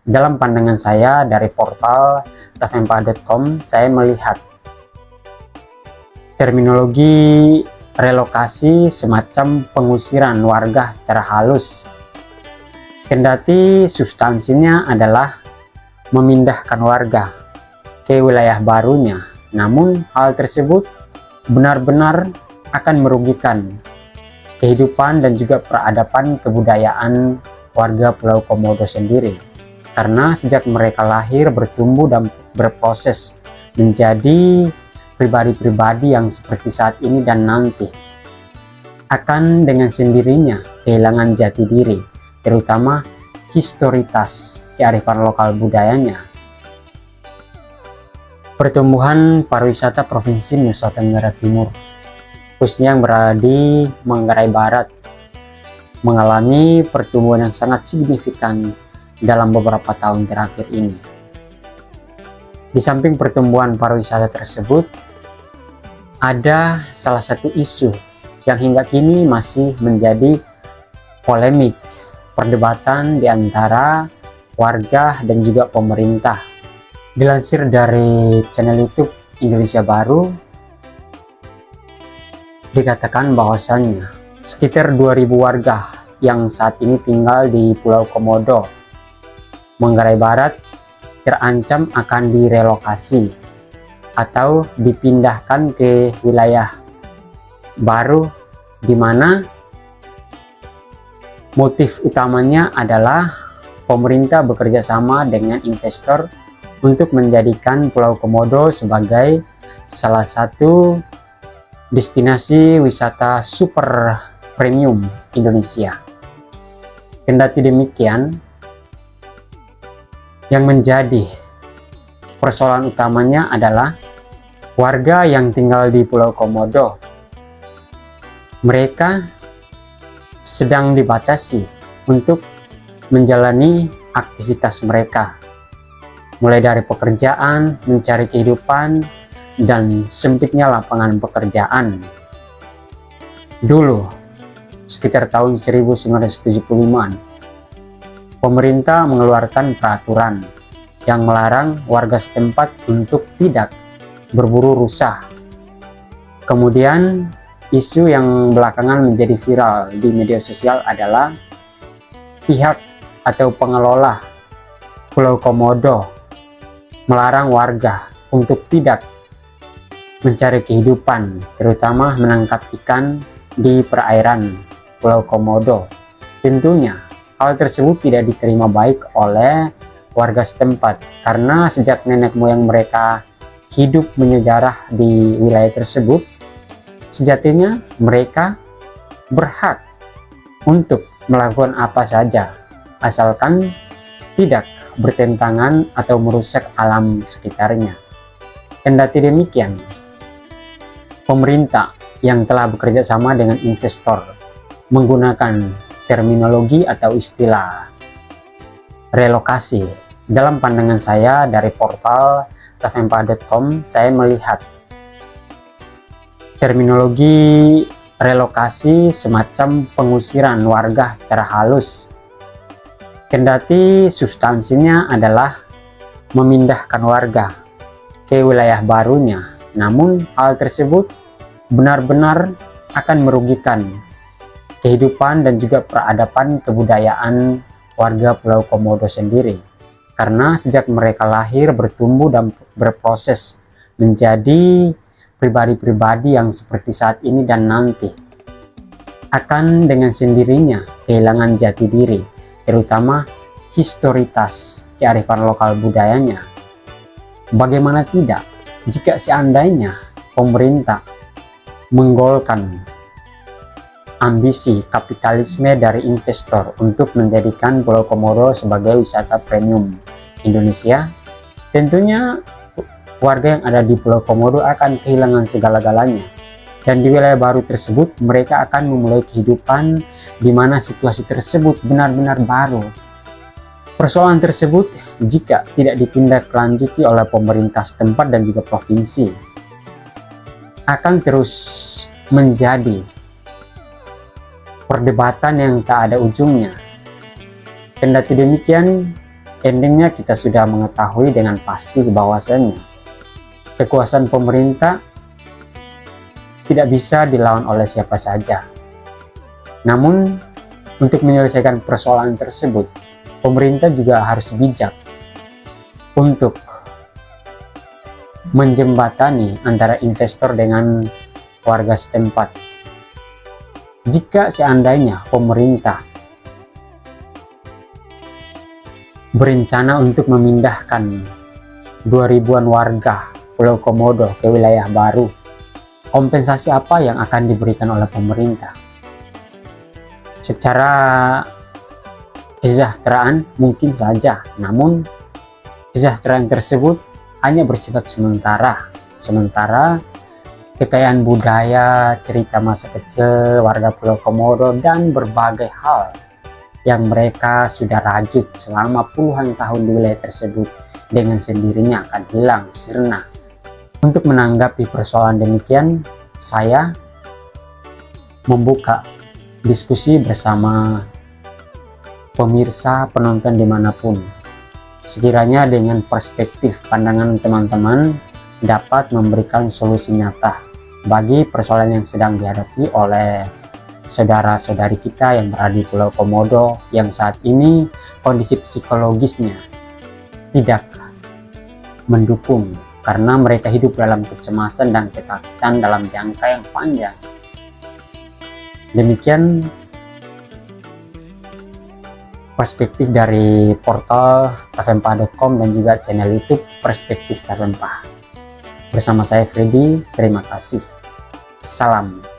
Dalam pandangan saya dari portal tafempa.com, saya melihat terminologi relokasi semacam pengusiran warga secara halus, kendati substansinya adalah memindahkan warga ke wilayah barunya. Namun hal tersebut benar-benar akan merugikan kehidupan dan juga peradaban kebudayaan warga Pulau Komodo sendiri, karena sejak mereka lahir, bertumbuh dan berproses menjadi pribadi-pribadi yang seperti saat ini dan nanti akan dengan sendirinya kehilangan jati diri, terutama historitas kearifan lokal budayanya. Pertumbuhan pariwisata Provinsi Nusa Tenggara Timur, khususnya yang berada di Manggarai Barat, mengalami pertumbuhan yang sangat signifikan dalam beberapa tahun terakhir ini. Di samping pertumbuhan pariwisata tersebut, ada salah satu isu yang hingga kini masih menjadi polemik, perdebatan di antara warga dan juga pemerintah. Dilansir dari channel YouTube Indonesia Baru, dikatakan bahwasannya sekitar 2.000 warga yang saat ini tinggal di Pulau Komodo, Manggarai Barat, terancam akan direlokasi atau dipindahkan ke wilayah baru, di mana motif utamanya adalah pemerintah bekerja sama dengan investor untuk menjadikan Pulau Komodo sebagai salah satu destinasi wisata super premium Indonesia. Kendati demikian, yang menjadi persoalan utamanya adalah warga yang tinggal di Pulau Komodo. Mereka sedang dibatasi untuk menjalani aktivitas mereka, mulai dari pekerjaan, mencari kehidupan, dan sempitnya lapangan pekerjaan. Dulu, sekitar tahun 1975-an, pemerintah mengeluarkan peraturan yang melarang warga setempat untuk tidak berburu rusa. Kemudian, isu yang belakangan menjadi viral di media sosial adalah pihak atau pengelola Pulau Komodo melarang warga untuk tidak mencari kehidupan, terutama menangkap ikan di perairan Pulau Komodo. Tentunya hal tersebut tidak diterima baik oleh warga setempat, karena sejak nenek moyang mereka hidup menyejarah di wilayah tersebut, sejatinya mereka berhak untuk melakukan apa saja asalkan tidak bertentangan atau merusak alam sekitarnya. Kendati demikian, pemerintah yang telah bekerja sama dengan investor menggunakan terminologi atau istilah relokasi. Dalam pandangan saya dari portal tafempa.com, saya melihat terminologi relokasi semacam pengusiran warga secara halus, kendati substansinya adalah memindahkan warga ke wilayah barunya. Namun hal tersebut benar-benar akan merugikan kehidupan dan juga peradaban kebudayaan warga Pulau Komodo sendiri, karena sejak mereka lahir, bertumbuh dan berproses menjadi pribadi-pribadi yang seperti saat ini dan nanti akan dengan sendirinya kehilangan jati diri, terutama historitas kearifan lokal budayanya. Bagaimana tidak jika seandainya pemerintah menggolkan ambisi kapitalisme dari investor untuk menjadikan Pulau Komodo sebagai wisata premium Indonesia? Tentunya warga yang ada di Pulau Komodo akan kehilangan segala-galanya, dan di wilayah baru tersebut mereka akan memulai kehidupan di mana situasi tersebut benar-benar baru. Persoalan tersebut jika tidak ditindaklanjuti oleh pemerintah setempat dan juga provinsi akan terus menjadi perdebatan yang tak ada ujungnya. Kendati demikian, Endingnya kita sudah mengetahui dengan pasti bahwasannya kekuasaan pemerintah tidak bisa dilawan oleh siapa saja. Namun, untuk menyelesaikan persoalan tersebut, pemerintah juga harus bijak untuk menjembatani antara investor dengan warga setempat. Jika seandainya pemerintah berencana untuk memindahkan 2000-an warga Pulau Komodo ke wilayah baru, kompensasi apa yang akan diberikan oleh pemerintah? Secara kesejahteraan mungkin saja, namun kesejahteraan tersebut hanya bersifat sementara kekayaan budaya, cerita masa kecil warga Pulau Komodo, dan berbagai hal yang mereka sudah rajut selama puluhan tahun di wilayah tersebut dengan sendirinya akan hilang sirna. Untuk menanggapi persoalan demikian, saya membuka diskusi bersama pemirsa penonton dimanapun. Sekiranya dengan perspektif pandangan teman-teman dapat memberikan solusi nyata bagi persoalan yang sedang dihadapi oleh saudara-saudari kita yang berada di Pulau Komodo, yang saat ini kondisi psikologisnya tidak mendukung karena mereka hidup dalam kecemasan dan ketakutan dalam jangka yang panjang. Demikian perspektif dari portal tafempah.com dan juga channel YouTube Perspektif Tafempah. Bersama saya Freddy, terima kasih. Salam.